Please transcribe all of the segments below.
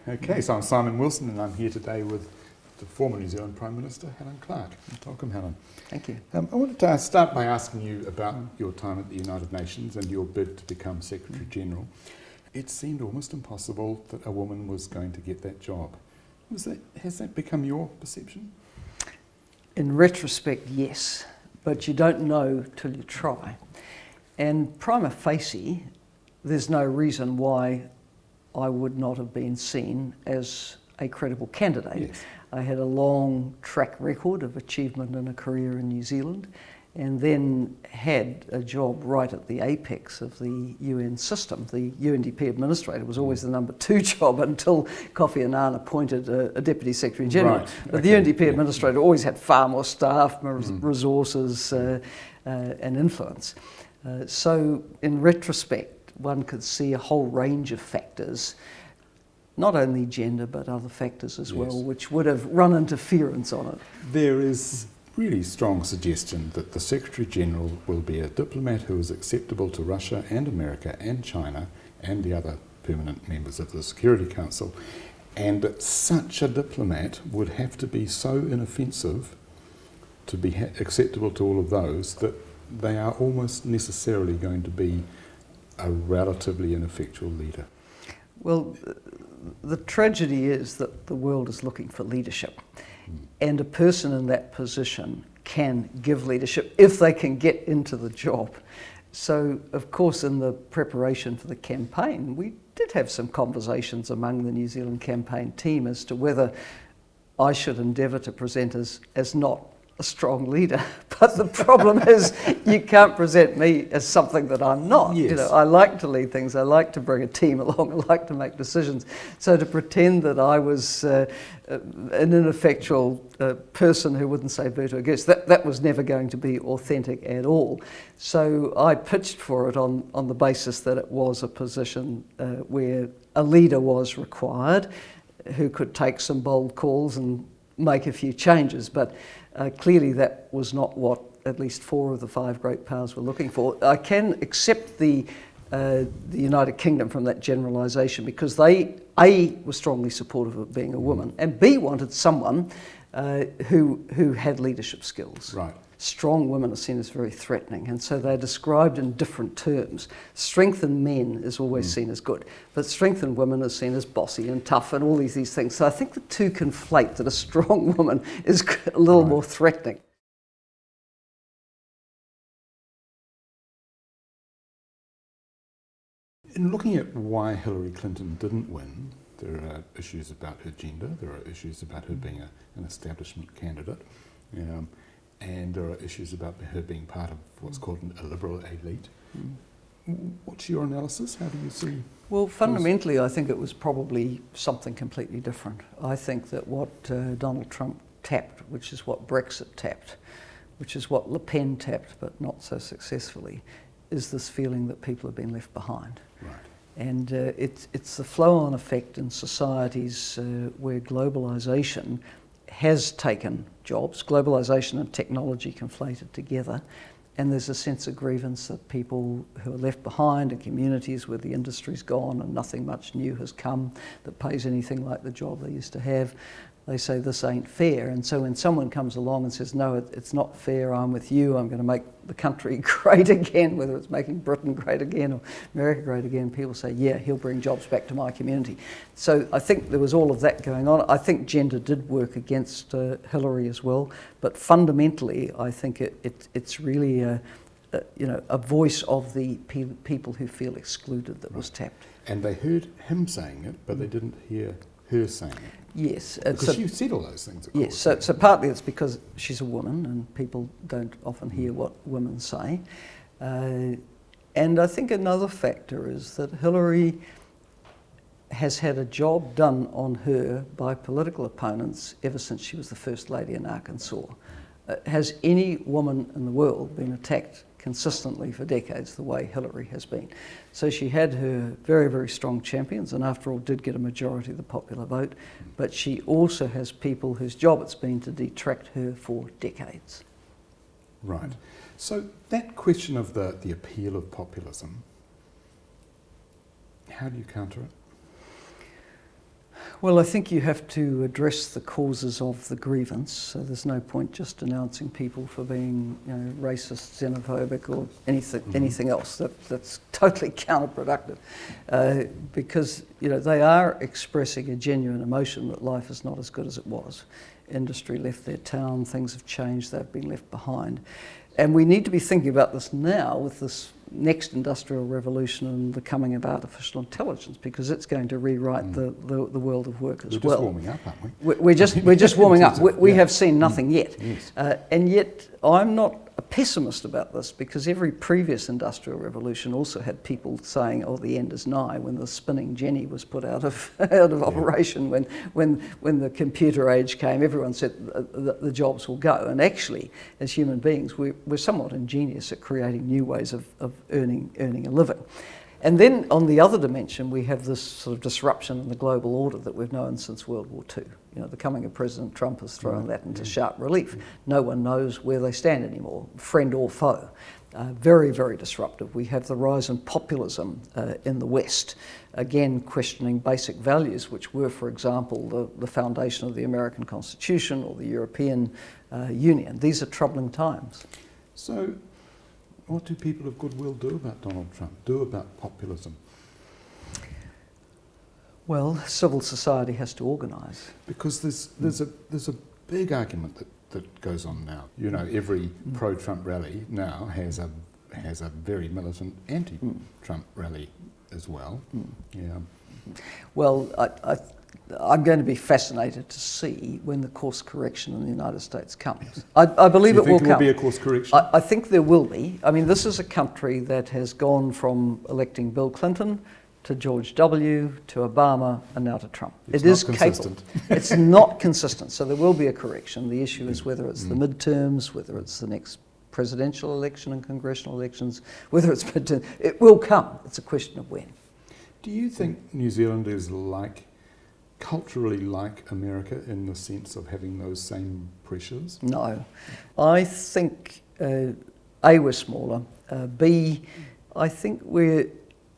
Okay, so I'm Simon Wilson and I'm here today with the former New Zealand Prime Minister, Helen Clark. Welcome, Helen. Thank you. I wanted to start by asking you about your time at the United Nations and your bid to become Secretary General. It seemed almost impossible that a woman was going to get that job. Has that become your perception? In retrospect, yes, but you don't know till you try. And prima facie, there's no reason why I would not have been seen as a credible candidate. Yes. I had a long track record of achievement in a career in New Zealand, and then had a job right at the apex of the UN system. The UNDP administrator was always the number 2 job until Kofi Annan appointed a Deputy Secretary General. Right. But the UNDP administrator always had far more staff, resources and influence. So in retrospect, one could see a whole range of factors, not only gender but other factors as well, which would have run interference on it. There is really strong suggestion that the Secretary General will be a diplomat who is acceptable to Russia and America and China and the other permanent members of the Security Council, and that such a diplomat would have to be so inoffensive to be acceptable to all of those that they are almost necessarily going to be a relatively ineffectual leader. Well, the tragedy is that the world is looking for leadership, and a person in that position can give leadership if they can get into the job. So, of course, in the preparation for the campaign, we did have some conversations among the New Zealand campaign team as to whether I should endeavour to present as not a strong leader, but the problem is you can't present me as something that I'm not. Yes. You know, I like to lead things, I like to bring a team along, I like to make decisions. So to pretend that I was an ineffectual person who wouldn't say boo to a guest, that was never going to be authentic at all. So I pitched for it on the basis that it was a position where a leader was required, who could take some bold calls and make a few changes, but clearly that was not what at least 4 of the 5 great powers were looking for. I can accept the United Kingdom from that generalisation because they, A, were strongly supportive of being a woman, and B, wanted someone who had leadership skills. Right. Strong women are seen as very threatening, and so they're described in different terms. Strength in men is always seen as good, but strength in women is seen as bossy and tough and all these things. So I think the two conflate, that a strong woman is a little more threatening. In looking at why Hillary Clinton didn't win, there are issues about her gender, there are issues about her being an establishment candidate, and there are issues about her being part of what's called a liberal elite. What's your analysis? How do you see? Well, fundamentally, I think it was probably something completely different. I think that what Donald Trump tapped, which is what Brexit tapped, which is what Le Pen tapped, but not so successfully, is this feeling that people have been left behind. Right. And it's the flow-on effect in societies where globalisation has taken jobs, globalisation and technology conflated together, and there's a sense of grievance that people who are left behind in communities where the industry's gone and nothing much new has come that pays anything like the job they used to have, they say this ain't fair. And so when someone comes along and says, no, it's not fair, I'm with you, I'm going to make the country great again, whether it's making Britain great again or America great again, people say, yeah, he'll bring jobs back to my community. So I think there was all of that going on. I think gender did work against Hillary as well, but fundamentally I think it's really a voice of the people who feel excluded that was tapped. And they heard him saying it, but they didn't hear her saying it. Yes. Because she said all those things, of course. Yes, so partly it's because she's a woman and people don't often hear what women say. And I think another factor is that Hillary has had a job done on her by political opponents ever since she was the First Lady in Arkansas. Has any woman in the world been attacked consistently for decades the way Hillary has been? So she had her very, very strong champions, and after all did get a majority of the popular vote, but she also has people whose job it's been to detract her for decades. Right. So that question of the appeal of populism, how do you counter it? Well, I think you have to address the causes of the grievance. So there's no point just denouncing people for being, racist, xenophobic, or anything else. That's totally counterproductive, because they are expressing a genuine emotion that life is not as good as it was. Industry left their town, things have changed, they've been left behind, and we need to be thinking about this now with this next industrial revolution and the coming of artificial intelligence, because it's going to rewrite the world of work as well. We're just warming up, aren't we? We're just warming up. We have seen nothing yet. Yes. And yet I'm not a pessimist about this, because every previous industrial revolution also had people saying, oh, the end is nigh, when the spinning jenny was put out of operation, when the computer age came, everyone said the jobs will go. And actually, as human beings, we're somewhat ingenious at creating new ways of earning a living. And then on the other dimension, we have this sort of disruption in the global order that we've known since World War II. The coming of President Trump has thrown that into sharp relief. No one knows where they stand anymore, friend or foe. Very, very disruptive. We have the rise in populism in the West, again questioning basic values, which were, for example, the foundation of the American Constitution or the European Union. These are troubling times. So, what do people of goodwill do about Donald Trump, do about populism? Well, civil society has to organise. Because there's a big argument that goes on now. Every pro-Trump rally now has a very militant anti-Trump rally as well. Yeah. Well, I'm going to be fascinated to see when the course correction in the United States comes. I believe it will come. Do you think there will be a course correction? I think there will be. I mean, this is a country that has gone from electing Bill Clinton to George W, to Obama, and now to Trump. It's it is not capable. consistent. It's not consistent, so there will be a correction. The issue is whether it's the midterms, whether it's the next presidential election and congressional elections, whether it's midterm. It will come. It's a question of when. Do you think New Zealand is culturally like America in the sense of having those same pressures? No. I think, A, we're smaller. B, I think we're,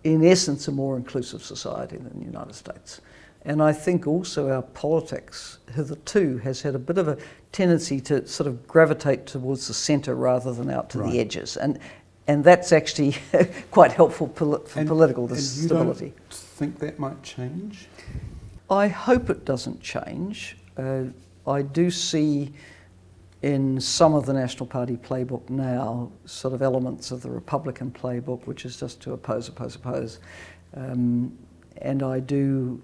in essence, a more inclusive society than the United States. And I think also our politics hitherto has had a bit of a tendency to sort of gravitate towards the centre rather than out to the edges. And that's actually quite helpful for political stability. You don't think that might change? I hope it doesn't change. I do see in some of the National Party playbook now sort of elements of the Republican playbook, which is just to oppose. And I do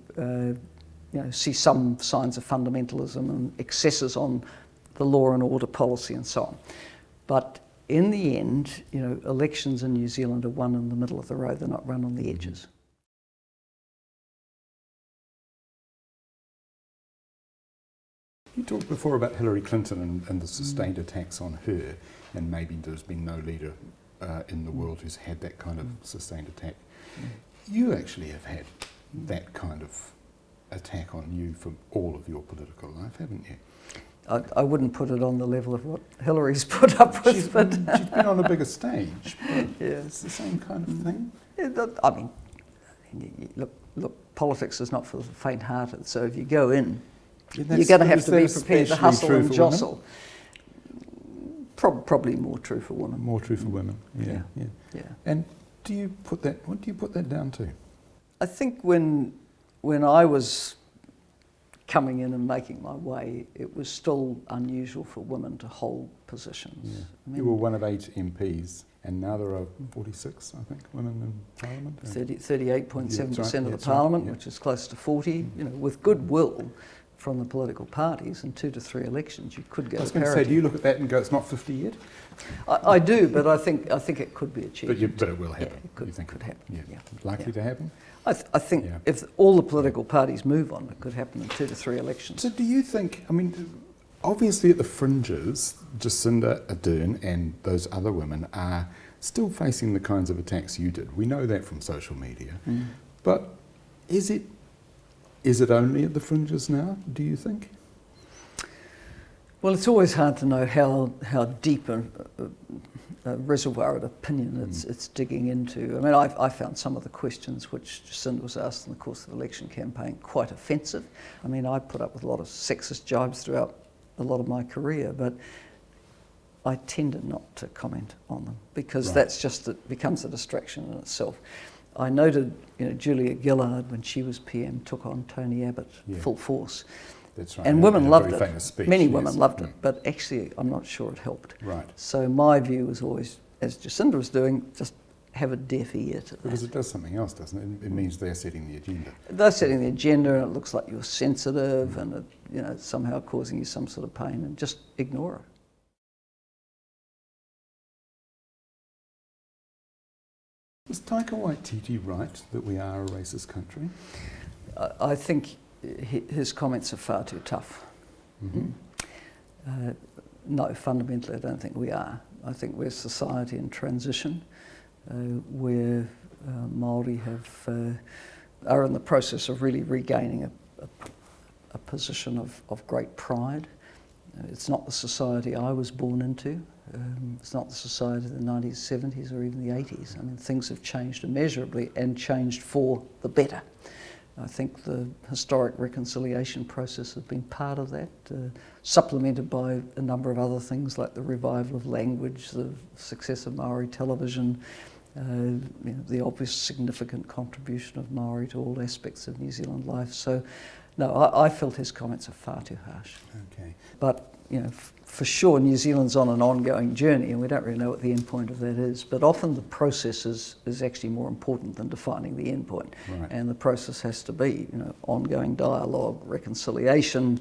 see some signs of fundamentalism and excesses on the law and order policy and so on. But in the end, elections in New Zealand are won in the middle of the road, they're not run on the edges. You talked before about Hillary Clinton and the sustained attacks on her, and maybe there's been no leader in the world who's had that kind of sustained attack. You actually have had that kind of attack on you for all of your political life, haven't you? I wouldn't put it on the level of what Hillary's put up with. She's been on a bigger stage. Yeah. It's the same kind of thing. Yeah, I mean, look, politics is not for the faint-hearted, so if you go in, you're going to have to be prepared to hustle and jostle. Probably more true for women. More true for women. Yeah. And what do you put that down to? I think when I was coming in and making my way, it was still unusual for women to hold positions. Yeah. I mean, you were one of 8 MPs, and now there are 46, I think, women in Parliament. 38.7% of the Parliament, which is close to 40. With goodwill from the political parties, in 2 to 3 elections, you could go to parity. I was going to say, do you look at that and go, it's not 50 yet? I do, but I think it could be achieved. But it will happen. Yeah, it could happen. Yeah. Likely to happen? I think if all the political parties move on, it could happen in 2 to 3 elections. So do you think, obviously at the fringes, Jacinda Ardern and those other women are still facing the kinds of attacks you did. We know that from social media. But is it only at the fringes now, do you think? Well, it's always hard to know how deep a reservoir of opinion it's digging into. I mean, I found some of the questions which Jacinda was asked in the course of the election campaign quite offensive. I mean, I put up with a lot of sexist jibes throughout a lot of my career, but I tended not to comment on them because that's just, it becomes a distraction in itself. I noted, Julia Gillard, when she was PM, took on Tony Abbott full force. That's right. And women loved it. Speech, Many women loved it, but actually I'm not sure it helped. Right. So my view was always, as Jacinda was doing, just have a deaf ear to that. Because it does something else, doesn't it? It means they're setting the agenda. They're setting the agenda, and it looks like you're sensitive, and it's somehow causing you some sort of pain, and just ignore it. Was Taika Waititi right that we are a racist country? I think his comments are far too tough. No, fundamentally I don't think we are. I think we're a society in transition where Maori are in the process of really regaining a position of great pride. It's not the society I was born into. It's not the society of the 90s, 70s or even the 80s. I mean, things have changed immeasurably and changed for the better. I think the historic reconciliation process has been part of that, supplemented by a number of other things like the revival of language, the success of Maori television, the obvious significant contribution of Maori to all aspects of New Zealand life. So, no, I felt his comments are far too harsh. Okay. But, for sure, New Zealand's on an ongoing journey, and we don't really know what the end point of that is. But often the process is actually more important than defining the end point. Right. And the process has to be, ongoing dialogue, reconciliation,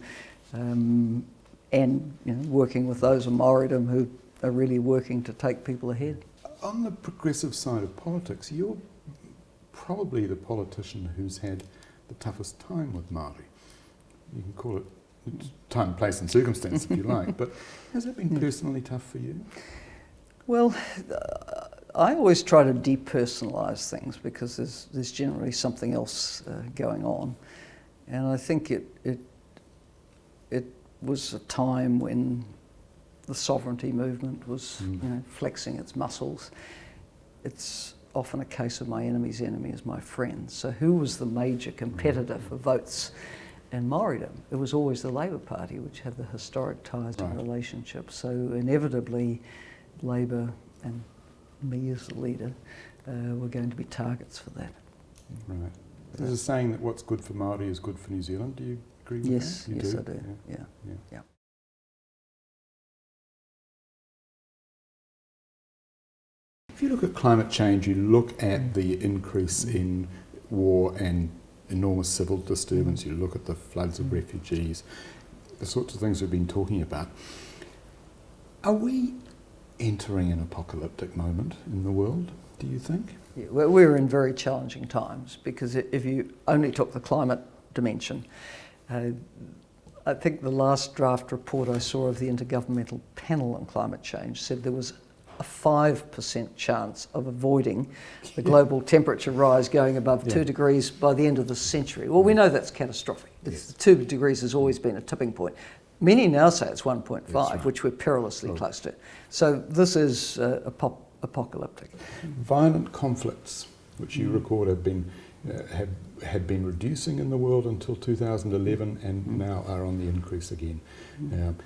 and working with those in Maoridom who are really working to take people ahead. On the progressive side of politics, you're probably the politician who's had the toughest time with Māori. You can call it time, place and circumstance if you like, but has it been personally tough for you? Well, I always try to depersonalise things because there's generally something else going on, and I think it was a time when the sovereignty movement was flexing its muscles. It's often a case of my enemy's enemy is my friend. So who was the major competitor for votes in Maoridom? It was always the Labour Party, which had the historic ties and relationships. So inevitably, Labour and me as the leader were going to be targets for that. Right. There's a saying that what's good for Māori is good for New Zealand. Do you agree with that? Yes, I do. Yeah. If you look at climate change, you look at the increase in war and enormous civil disturbance, you look at the floods of refugees, the sorts of things we've been talking about. Are we entering an apocalyptic moment in the world, do you think? Yeah, we're in very challenging times because if you only took the climate dimension, I think the last draft report I saw of the Intergovernmental Panel on Climate Change said there was a 5% chance of avoiding the global temperature rise going above 2 degrees by the end of the century. Well, we know that's catastrophic. 2 degrees has always been a tipping point. Many now say it's 1.5, which we're perilously close to. So this is apocalyptic. Violent conflicts, which you record had been reducing in the world until 2011 and now are on the increase again.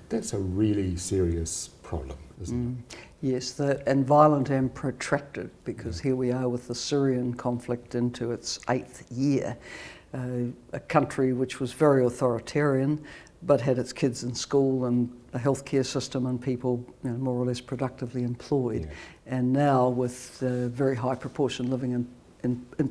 That's a really serious problem, isn't it? Yes, and violent and protracted, because here we are with the Syrian conflict into its 8th year, a country which was very authoritarian but had its kids in school and a healthcare system and people more or less productively employed, and now with a very high proportion living in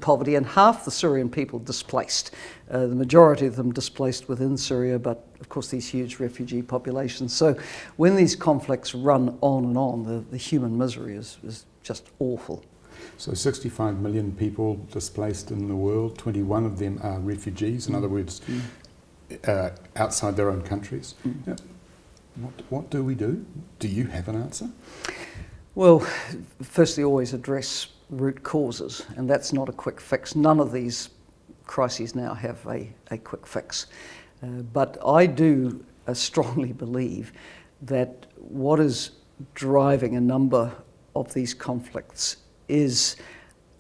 poverty, and half the Syrian people displaced, the majority of them displaced within Syria, but of course these huge refugee populations. So when these conflicts run on and on, the human misery is just awful. So 65 million people displaced in the world, 21 of them are refugees, in other words, outside their own countries. What do we do? Do you have an answer? Well, firstly, always address root causes, and that's not a quick fix. None of these crises now have a quick fix. But I do strongly believe that what is driving a number of these conflicts is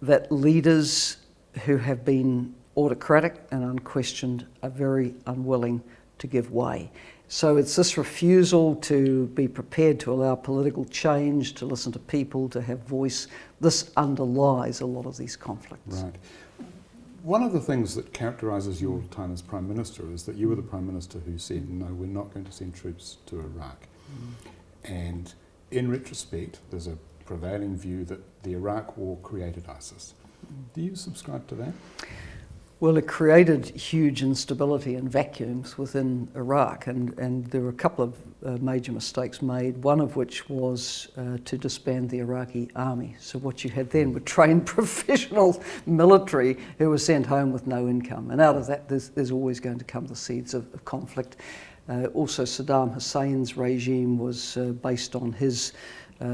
that leaders who have been autocratic and unquestioned are very unwilling to give way. So it's this refusal to be prepared to allow political change, to listen to people, to have voice. This underlies a lot of these conflicts. Right. One of the things that characterises your time as Prime Minister is that you were the Prime Minister who said, no, we're not going to send troops to Iraq. And in retrospect, there's a prevailing view that the Iraq War created ISIS. Do you subscribe to that? Well, it created huge instability and vacuums within Iraq, and there were a couple of major mistakes made, one of which was to disband the Iraqi army. So what you had then were trained professional military who were sent home with no income, and out of that there's always going to come the seeds of conflict. Also, Saddam Hussein's regime was based on his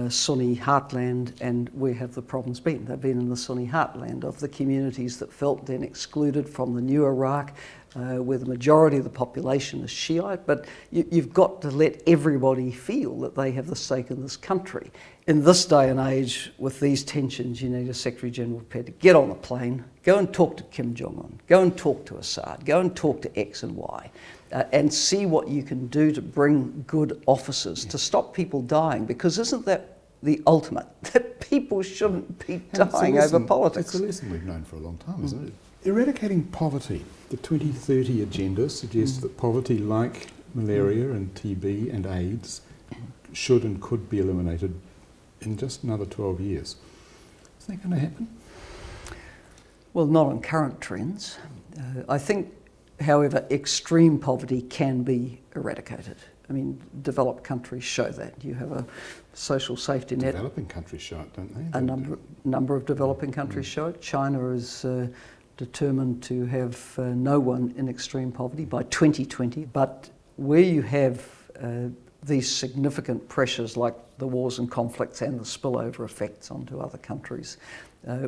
Sunni heartland, and where have the problems been? They've been in the Sunni heartland of the communities that felt then excluded from the new Iraq, where the majority of the population is Shiite, but you've got to let everybody feel that they have the stake in this country. In this day and age, with these tensions, you need a Secretary General prepared to get on a plane, go and talk to Kim Jong-un, go and talk to Assad, go and talk to X and Y, and see what you can do to bring good officers to stop people dying, because isn't that the ultimate, that people shouldn't be dying over politics? It's a lesson we've known for a long time, isn't it? Eradicating poverty. The 2030 agenda suggests that poverty, like malaria and TB and AIDS, should and could be eliminated in just another 12 years. Is that going to happen? Well, not on current trends. I think, however, extreme poverty can be eradicated. I mean, developed countries show that. You have a social safety net. Developing countries show it, don't they? A number of developing countries show it. China is determined to have no one in extreme poverty by 2020. But where you have these significant pressures like the wars and conflicts and the spillover effects onto other countries,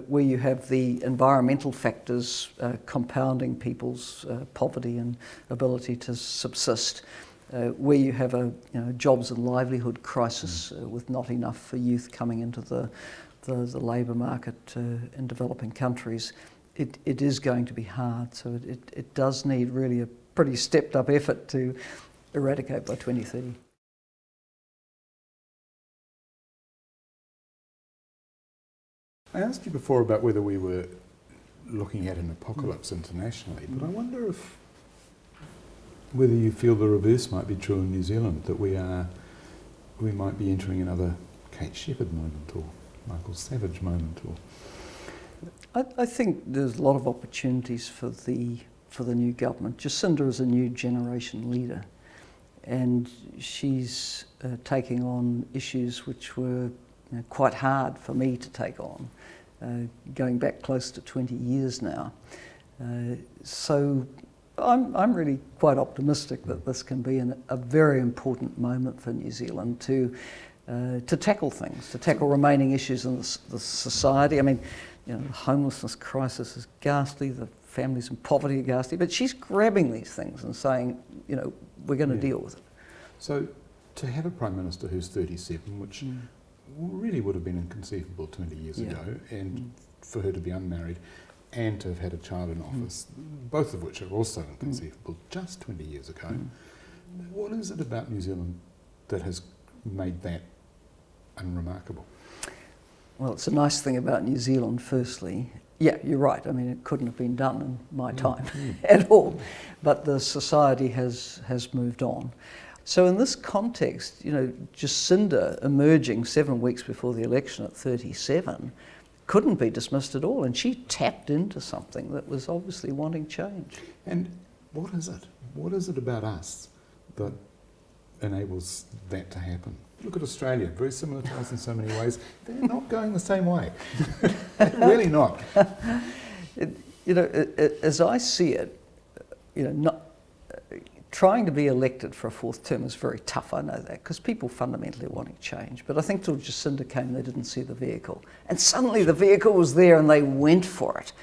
where you have the environmental factors compounding people's poverty and ability to subsist, where you have a jobs and livelihood crisis with not enough for youth coming into the labour market in developing countries, it is going to be hard. So it does need really a pretty stepped up effort to eradicate by 2030. I asked you before about whether we were looking at an apocalypse internationally, but I wonder whether you feel the reverse might be true in New Zealand, that we might be entering another Kate Shepherd moment or Michael Savage moment, or... I think there's a lot of opportunities for the new government. Jacinda is a new generation leader, and she's taking on issues which were quite hard for me to take on, going back close to 20 years now. So I'm really quite optimistic that this can be a very important moment for New Zealand to tackle things, to tackle remaining issues in the society. I mean, the homelessness crisis is ghastly, the families in poverty are ghastly, but she's grabbing these things and saying, we're going to deal with it. So to have a Prime Minister who's 37, which really would have been inconceivable 20 years ago, and for her to be unmarried and to have had a child in office, both of which are also inconceivable just 20 years ago. What is it about New Zealand that has made that unremarkable? Well, it's a nice thing about New Zealand, firstly. Yeah, you're right. I mean, it couldn't have been done in my time at all. But the society has moved on. So in this context, Jacinda emerging 7 weeks before the election at 37 couldn't be dismissed at all. And she tapped into something that was obviously wanting change. And what is it? What is it about us that enables that to happen? Look at Australia, very similar to us in so many ways. They're not going the same way. They're really not. As I see it, trying to be elected for a fourth term is very tough, I know that, because people fundamentally are wanting change. But I think till Jacinda came, they didn't see the vehicle. And suddenly the vehicle was there and they went for it.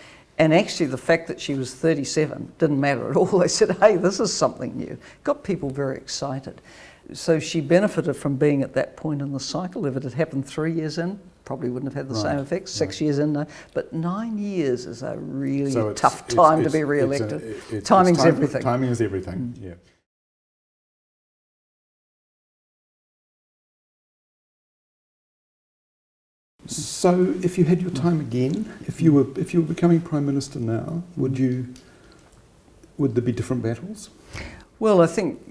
And actually the fact that she was 37 didn't matter at all. They said, hey, this is something new. Got people very excited. So she benefited from being at that point in the cycle. If it had happened 3 years in, probably wouldn't have had the same effects. 6 years in, no. But 9 years is a really tough time to be re-elected. Timing's everything. Timing is everything, yeah. So, if you had your time again, if you were becoming Prime Minister now, would there be different battles? Well, I think,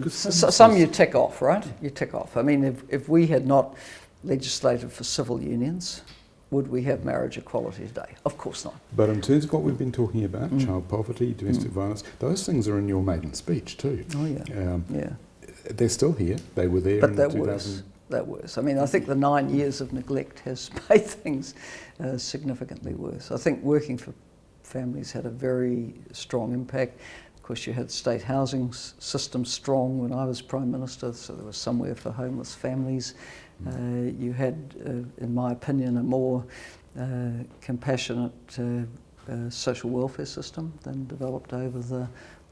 some you tick off, right? You tick off. I mean, if we had not legislated for civil unions, would we have marriage equality today? Of course not. But in terms of what we've been talking about, child poverty, domestic violence, those things are in your maiden speech too. Oh yeah, yeah. They're still here. They were there in 2000. That worse. I mean, I think the 9 years of neglect has made things significantly worse. I think working for families had a very strong impact. Of course, you had state housing system strong when I was Prime Minister, so there was somewhere for homeless families. You had, in my opinion, a more compassionate social welfare system than developed over the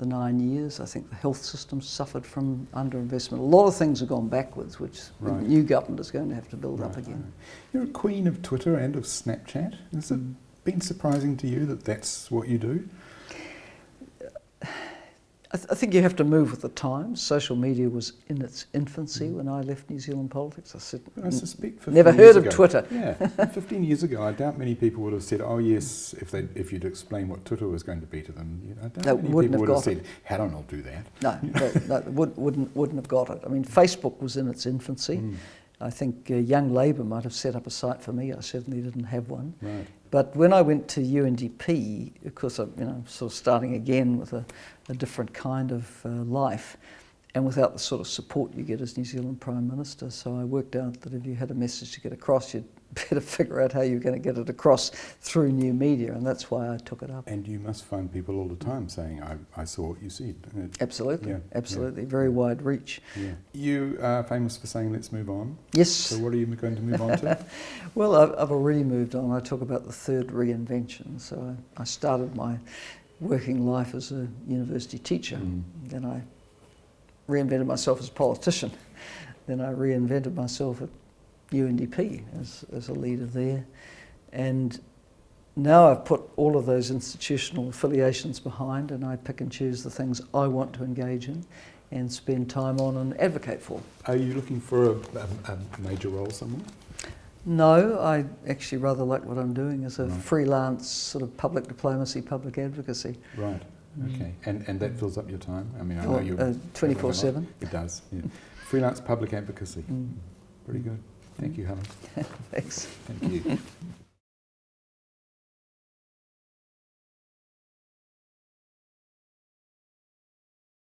9 years. I think the health system suffered from underinvestment. A lot of things have gone backwards, which the new government is going to have to build up again. You're a queen of Twitter and of Snapchat. Has it been surprising to you that that's what you do? I think you have to move with the times. Social media was in its infancy when I left New Zealand politics. I said, I suspect 15 never years heard ago, of Twitter. Yeah, 15 years ago, I doubt many people would have said, "Oh yes," if you'd explain what Twitter was going to be to them. I doubt many people would have said, "Helen will do that." No, wouldn't have got it. I mean, Facebook was in its infancy. I think Young Labour might have set up a site for me. I certainly didn't have one. Right. But when I went to UNDP, of course, I'm sort of starting again with a different kind of life, and without the sort of support you get as New Zealand Prime Minister. So I worked out that if you had a message to get across, you'd better figure out how you're going to get it across through new media, and that's why I took it up. And you must find people all the time saying, I saw what you said. Absolutely, absolutely. Very wide reach. Yeah. You are famous for saying, let's move on. Yes. So what are you going to move on to? Well, I've already moved on. I talk about the third reinvention. So I started my working life as a university teacher. Then I reinvented myself as a politician. Then I reinvented myself at UNDP as a leader there, and now I've put all of those institutional affiliations behind, and I pick and choose the things I want to engage in and spend time on and advocate for. Are you looking for a major role somewhere? No, I actually rather like what I'm doing as a freelance sort of public diplomacy, public advocacy. Right. Okay. And that fills up your time? I mean, I know you're 24/7. It does. Yeah. Freelance public advocacy. Pretty good. Thank you, Helen. Thanks. Thank you.